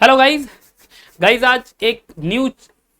Hello guys guys आज एक new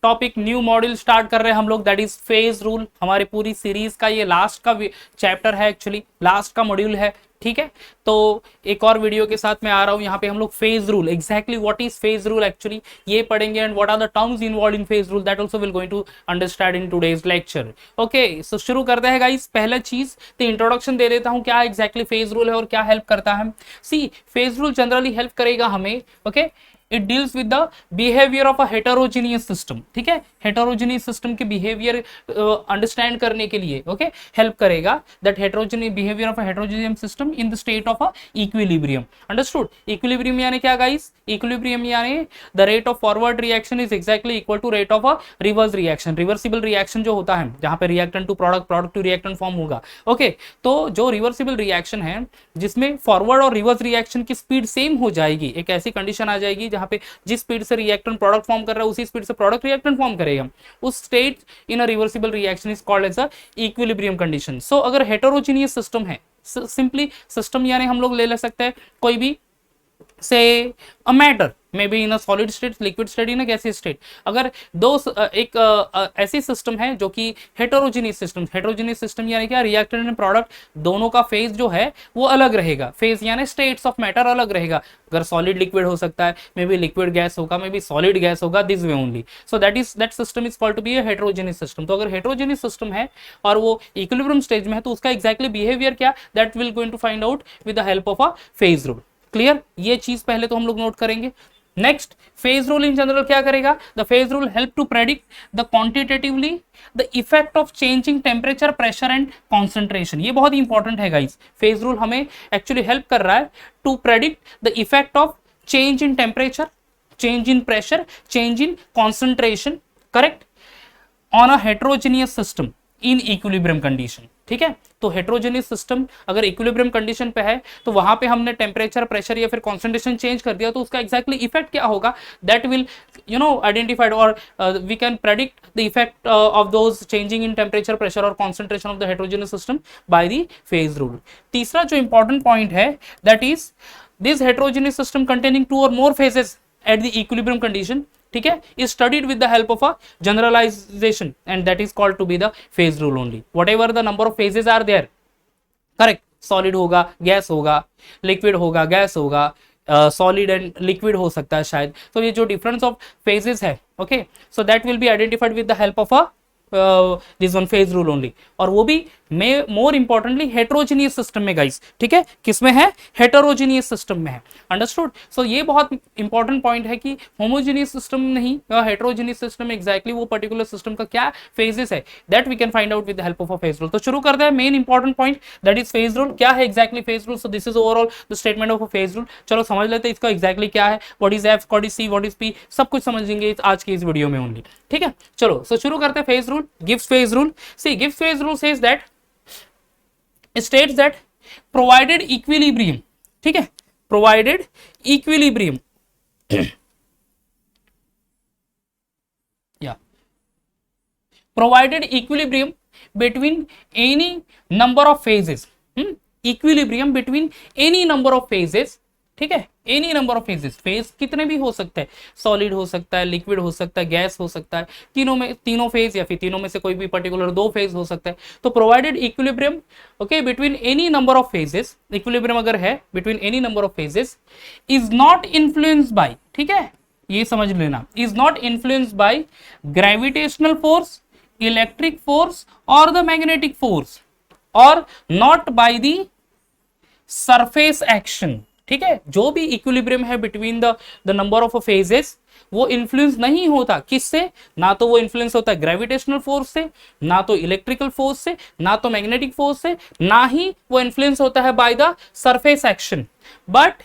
topic new module start कर रहे हैं हम लोग, दैट इज फेज रूल। हमारी पूरी सीरीज का ये लास्ट का चैप्टर है, एक्चुअली लास्ट का मॉड्यूल है। ठीक है, तो एक और वीडियो के साथ मैं आ रहा हूं। यहाँ पे हम लोग phase rule, exactly what is phase rule actually ये पढ़ेंगे, and what are the terms involve in phase rule, that also will going to understand in today's lecture. Okay, so शुरू करते हैं गाइस। पहला चीज तो इंट्रोडक्शन दे देता हूं, क्या एग्जैक्टली फेज रूल है और क्या हेल्प करता है। See, phase rule generally help करेगा हमें, okay, it deals with the behaviour of a heterogeneous system. ठीक है, हेटेरोजीनियस सिस्टम के बिहेवियर अंडरस्टैंड करने के लिए ओके हेल्प करेगा, that heterogeneous behaviour of a heterogeneous system in the state of a equilibrium. Understood? Equilibrium यानी क्या guys? Equilibrium यानी the rate of forward reaction is exactly equal to rate of a reverse reaction. Reversible reaction जो होता है, जहां पे reactant to product, product to reactant form होगा। Okay, तो जो रिवर्सिबल रिएक्शन है जिसमें फॉरवर्ड और रिवर्स रिएक्शन की स्पीड सेम हो जाएगी, एक ऐसी कंडीशन आ जाएगी जहां पे जिस स्पीड से रिएक्टेंट प्रोडक्ट फॉर्म कर रहा है उसी स्पीड से प्रोडक्ट रिएक्टेंट फॉर्म करेगा, उस state in a reversible reaction is called as a equilibrium condition. So अगर हेटेरोजीनियस सिस्टम है, सिंपली सिस्टम यानी हम लोग ले सकते हैं कोई भी से a matter may be in a solid state, liquid state, in a gaseous state. अगर एक ऐसी सिस्टम है जो कि हेटेरोजीनियस सिस्टम यानी क्या, रिएक्टेंट एंड प्रोडक्ट दोनों का फेज जो है वो अलग रहेगा। फेज यानी स्टेट्स ऑफ मैटर अलग रहेगा। अगर सॉलिड लिक्विड हो सकता है, मे बी लिक्विड गैस होगा, मे बी सॉलिड गैस होगा, this way only. So that system is called to be a heterogeneous system. तो अगर हेटेरोजीनियस सिस्टम है और वो इक्विलिब्रियम स्टेज में है, तो उसका एक्जैक्टली बिहेवियर क्या, that will going to find out with the help of a phase rule. Clear? ये चीज पहले तो हम लोग नोट करेंगे। Next, phase rule in general क्या करेगा? The phase rule help to predict the quantitatively the effect of changing temperature, pressure and concentration. ये बहुत इंपॉर्टेंट है गाइस। फेज रूल हमें एक्चुअली हेल्प कर रहा है to predict the effect of change in temperature, change in pressure, change in concentration, correct, on a heterogeneous system in equilibrium condition. ठीक है, तो हेटेरोजेनियस सिस्टम अगर इक्विलिब्रियम कंडीशन पे है तो वहां पे हमने टेम्परेचर, प्रेशर या फिर कॉन्सेंट्रेशन चेंज कर दिया, तो उसका एक्जैक्टली इफेक्ट क्या होगा, दैट विल आइडेंटिफाइड, और we can predict the effect of those changing in temperature, pressure और concentration of the heterogeneous system by the phase rule. तीसरा जो इंपॉर्टेंट पॉइंट है, that is this heterogeneous system containing two और more phases at the equilibrium condition, ठीक है, is studied with the help of a generalization, and that is called to be the phase rule only. Whatever the number of phases are there, correct, solid होगा, gas होगा, liquid होगा, gas होगा, solid and liquid हो सकता है शायद। तो ये जो डिफरेंस ऑफ फेजेस है, okay, so that will be identified with the help of a this one phase rule only, और वो भी मोर इंपॉर्टेंटली हेटेरोजीनियस सिस्टम में गाइस। ठीक है, किसमें है? हेटेरोजीनियस सिस्टम में है। अंडरस्टूड? सो ये बहुत इंपॉर्टेंट पॉइंट है कि होमोजीनियस सिस्टम नहीं, हेटेरोजीनियस सिस्टम में एक्जैक्टली वो पर्टिकुलर सिस्टम का क्या फेजेस है, that we can find out with the help of a phase rule. तो शुरू करते हैं main important point, that is phase rule. क्या है exactly phase rule? So this is overall the statement of a phase rule. चलो समझ लेते हैं इसका एक्जैक्टली क्या है, what is F, what is C, what is P, सब कुछ समझेंगे आज की इस वीडियो में ओनली। ठीक है, चलो सो शुरू करते हैं। Phase rule, gives phase rule. C, gives phase rule says that, states that provided equilibrium, ठीक है, provided equilibrium yeah, provided equilibrium between any number of phases, equilibrium between any number of phases, ठीक है, any number of phases, phase कितने भी हो सकते हैं, solid हो सकता है, लिक्विड हो सकता है, गैस हो सकता है, तीनों फेज या फिर तीनों में से कोई भी पर्टिकुलर दो फेज हो सकता है। तो provided equilibrium, okay, between any number of phases, equilibrium अगर है between any number of phases, is not influenced bye, ठीक है, ये समझ लेना, is not influenced by gravitational force, electric force और द मैग्नेटिक फोर्स, और not bye the surface action. ठीक है, जो भी इक्विलिब्रियम है between the number of phases, वो इन्फ्लुएंस नहीं होता किससे? ना तो वो इन्फ्लुएंस होता है ग्रेविटेशनल फोर्स से, ना तो इलेक्ट्रिकल फोर्स से, ना तो मैग्नेटिक फोर्स से, ना ही वो इन्फ्लुएंस होता है by the surface action, but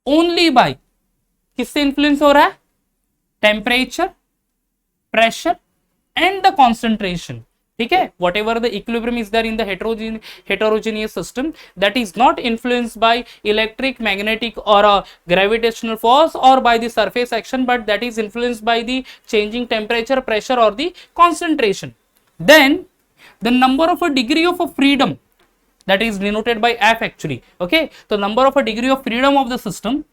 only by, किससे इन्फ्लुएंस हो रहा है? Temperature, pressure and the concentration. ठीक है, whatever the equilibrium is there in the heterogeneous system, that is not influenced by electric, magnetic or gravitational force or by the surface action, but that is influenced by the changing temperature, pressure or the concentration. Then the number of a degree of a freedom, that is denoted by F actually, okay, so number of a degree of freedom of the system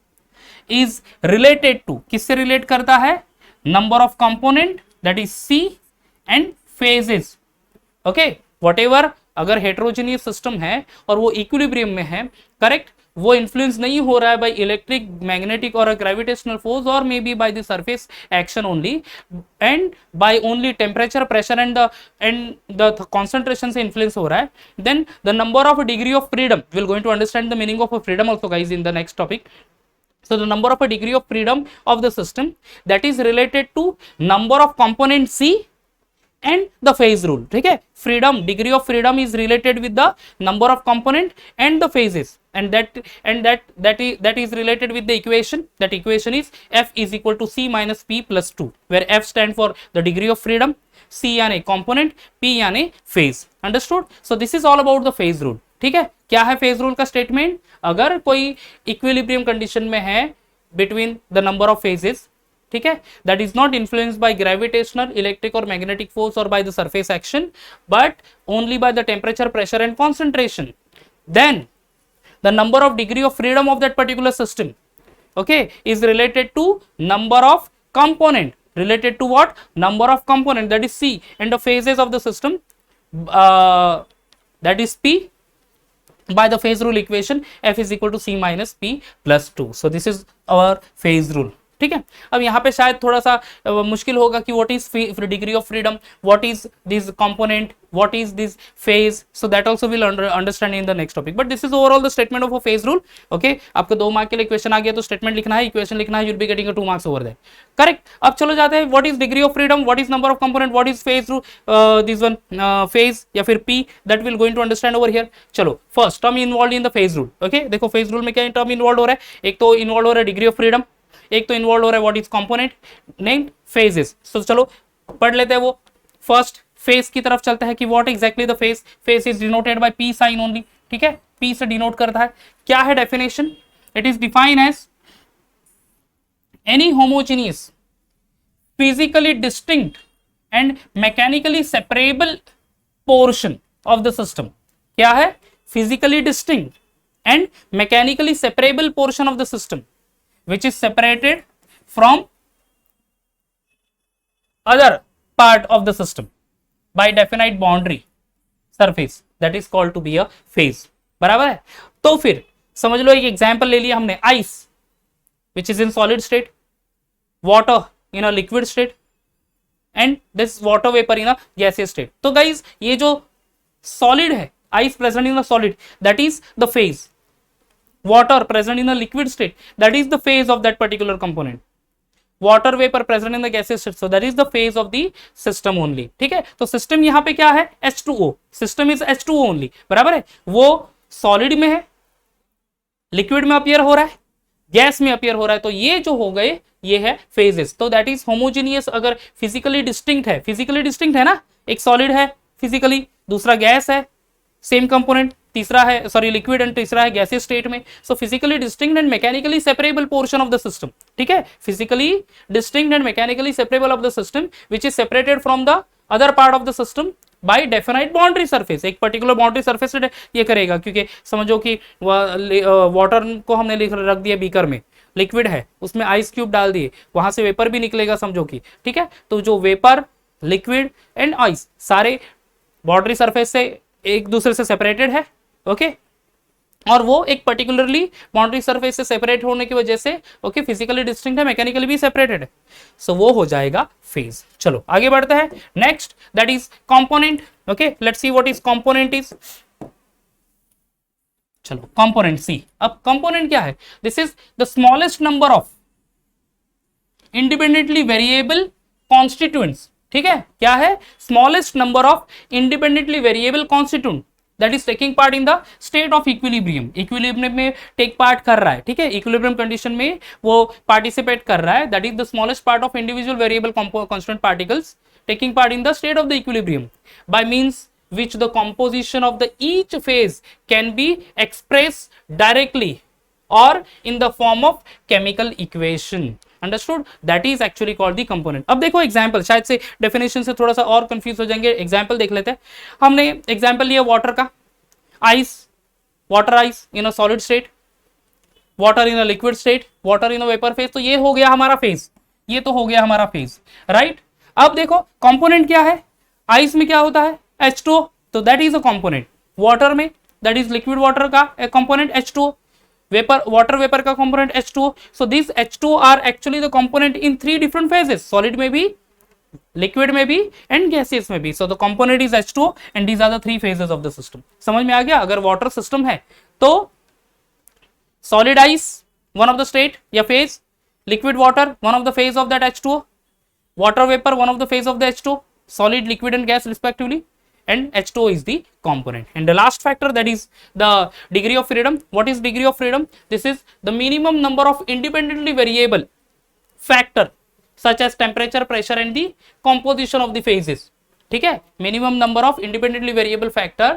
is related to, किससे relate करता है, number of component that is C and phases. Okay, whatever अगर heterogeneous system है और वो equilibrium में है, correct, वो इन्फ्लुएंस नहीं हो रहा है बाय इलेक्ट्रिक, मैग्नेटिक और ग्रेविटेशनल फोर्स और may be by the surface action only and by only temperature, pressure and the concentration से इन्फ्लुएंस हो रहा है, then the number of degree of freedom, will going to understand the meaning of freedom also guys in the next topic. So the number of a degree of freedom of the system that is related to number of component C and the phase rule, ठीक है, freedom, degree of freedom is related with the number of component and the phases, and that is related with the equation. That equation is F is equal to C minus P plus 2, where F stand for the degree of freedom, C यानी component, P यानी phase, understood? So this is all about the phase rule, ठीक है। क्या है phase rule का statement, अगर कोई equilibrium condition में है between the number of phases, ठीक है, that is not influenced by gravitational, electric और मैग्नेटिक फोर्स और by the surface action, but only by the temperature, pressure and concentration, then the number of degree of freedom of that particular system, okay, is related to number of component, related to what, number of component, that is C, and the phases of the system, that is P, by the phase rule equation F is equal to C minus P plus 2. So this is our phase rule, ठीक है। अब यहाँ पे शायद थोड़ा सा मुश्किल होगा कि what is degree of freedom, what is this component, what is this phase, so that also will understand in the next topic, but this is overall the statement of a phase rule. Okay, आपको 2 mark के लिए question आ गया तो statement लिखना है, equation लिखना है, you will be getting 2 marks over that, correct. अब चलो जाते हैं, what is degree of freedom, what is number of component, what is phase rule, this one phase या फिर P, that will going to understand over here. चलो, first term involve in the phase rule. Okay, देखो phase rule में क्या term involve हो रहा है, एक तो इन्वॉल्व हो रहा है डिग्री ऑफ फ्रीडम, एक तो इन्वॉल्व हो रहा है what is component named phases. So चलो पढ़ लेते हैं वो। फर्स्ट फेज की तरफ चलता है कि what exactly the phase, phase is denoted by P sign only, ठीक है, पी से डिनोट करता है। क्या है definition, it is defined as any homogeneous, physically distinct and mechanically separable portion of the system. क्या है, physically distinct and mechanically separable portion of the system which is separated from other part of the system by definite boundary surface, that is called to be a phase, बराबर है। तो फिर समझ लो, एक example ले लिया हमने, ice which is in solid state, water in a liquid state and this water vapor in a gaseous state। तो guys ये जो solid है, ice present in the solid, that is the phase, water present in a liquid state, that is the phase of that particular component, water vapor present in the gaseous state, so that is the phase of the system only, ठीक है। तो system यहाँ पे क्या है, H2O, system is H2O only, बराबर है। वो सॉलिड में है, लिक्विड में अपीयर हो रहा है, गैस में अपीयर हो रहा है, तो ये जो हो गए ये है फेजेस। तो दैट इज होमोजेनियस। अगर फिजिकली डिस्टिंक्ट है, फिजिकली डिस्टिंक्ट है ना, एक सॉलिड है फिजिकली, दूसरा गैस है सेम कंपोनेंट, तीसरा है सॉरी लिक्विड एंड तीसरा है गैसियस स्टेट में। So physically distinct and mechanically separable portion of the system, ठीक है, physically distinct and mechanically separable of the system which is separated from the other part of the system by definite boundary surface. एक particular boundary surface से ये करेगा, क्योंकि समझो कि water को हमने रख दिया बीकर में, लिक्विड है, उसमें आइस क्यूब डाल दिए, वहां से वेपर भी निकलेगा समझो कि, ठीक है। तो जो वेपर, लिक्विड एंड आइस सारे बाउंड्री सरफेस से एक दूसरे से सेपरेटेड है, ओके, और वो एक पर्टिकुलरली बाउंड्री सरफेस से सेपरेट होने की वजह से ओके फिजिकली डिस्टिंक्ट है, मैकेनिकली भी सेपरेटेड है, सो वो हो जाएगा फेज। चलो आगे बढ़ते हैं, next that is component. Okay, let's see what is component is. चलो कंपोनेंट सी। अब कंपोनेंट क्या है, this is the smallest number of independently variable constituents, ठीक है, क्या है, smallest number of independently variable constituent that is taking part in the state of equilibrium, equilibrium में take part कर रहा है, ठीक है, इक्विलिब्रियम कंडीशन में वो पार्टिसिपेट कर रहा है, that is the smallest part of individual variable constant particles taking part in the state of the equilibrium by means which the composition of the each phase can be expressed directly or in the form of chemical equation, understood, that is actually called the component। अब देखो example, शायद से definition से थोड़ा सा और confuse हो जाएंगे, एग्जांपल देख लेते हैं। हमने एग्जांपल लिया वाटर का, ice, water ice in a solid state, water in a liquid state, water in a vapour phase. तो ये हो गया हमारा फेज, ये तो हो गया हमारा फेज, राइट। अब देखो कंपोनेंट क्या है, आइस में क्या होता है H2O, तो that is a component. Water में दैट इज लिक्विड वाटर का एक component H2O, vapour water vapour का component H2O। So this H2O are actually the component in 3 different phases, solid में भी, लिक्विड में भी एंड गैसेस में भी। So the component is H2O and these are the 3 phases of the system. समझ में आ गया। अगर वाटर सिस्टम है तो solid ice one of the state या phase, liquid water one of the phase of that H2O, water vapor one of the phase of the H2O, solid, liquid and gas respectively, and H2O is the component. And the last factor, that is the degree of freedom. What is degree of freedom? This is the minimum number of independently variable factor such as temperature, pressure and the composition of the phases. ठीक है, minimum number of independently variable factor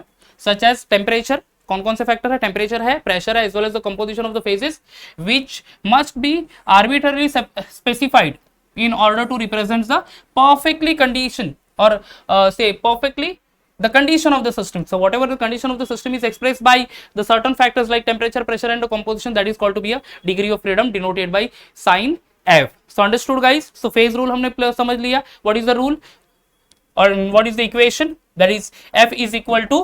such as temperature, कौन कौन से factor है, temperature है, pressure है, as well as the composition of the phases, which must be arbitrarily specified in order to represent the perfectly condition or say perfectly the condition of the system. So whatever the condition of the system is expressed by the certain factors like temperature, pressure and the composition, that is called to be a degree of freedom denoted by sign F. So understood guys. So phase rule हमने समझ लिया, what is the rule or what is the equation, that is F is equal to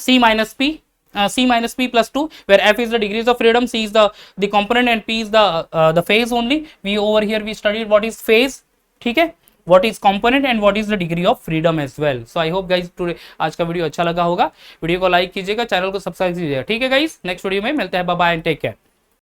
C minus P, C minus P plus 2, where F is the degrees of freedom, C is the component and P is the phase only. We over here we studied what is phase, ठीक है, what is component and what is the degree of freedom as well. So I hope guys today आज का video अच्छा लगा होगा, video को like कीजिएगा, channel को सब्सक्राइब कीजिएगा, ठीक है गाइस। नेक्स्ट वीडियो में मिलते हैं, bye bye and take care.